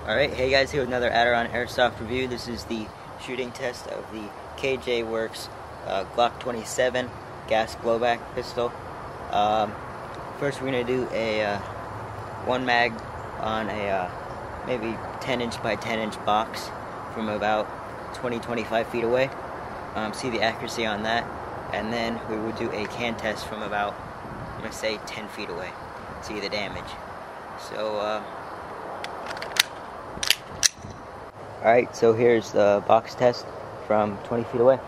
Alright, hey guys, here with another Aderonn Airsoft review. This is the shooting test of the KJ Works Glock 27 gas blowback pistol. First we're going to do a one mag on a maybe 10 inch by 10 inch box from about 20-25 feet away. See the accuracy on that, and then we will do a can test from about, I'm going to say 10 feet away. See the damage. So alright, so here's the box test from 20 feet away.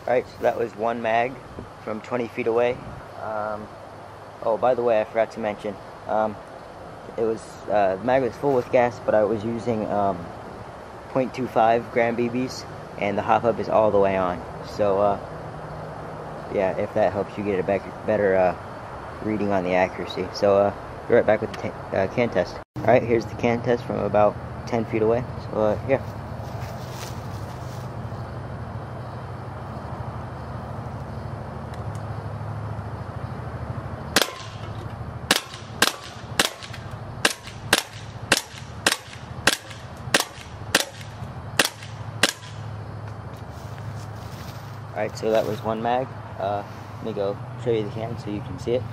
Alright, so that was one mag from 20 feet away. Oh, by the way, I forgot to mention, the mag was full with gas, but I was using 0.25 gram BBs, and the hop-up is all the way on. So, yeah, if that helps you get a better reading on the accuracy. So, be right back with the can test. Alright, here's the can test from about 10 feet away. So, yeah. Alright, so that was one mag. Let me go show you the can so you can see it.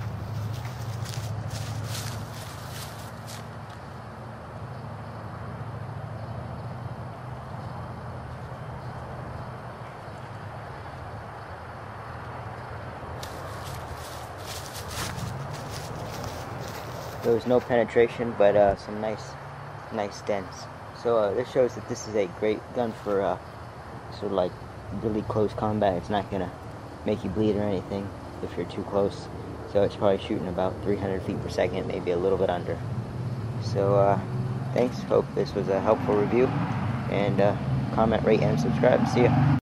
There was no penetration, but some nice dents. So this shows that this is a great gun for sort of like really close combat. It's not gonna make you bleed or anything if you're too close. So it's probably shooting about 300 feet per second, maybe a little bit under. So thanks. Hope this was a helpful review. And comment, rate, and subscribe. See ya.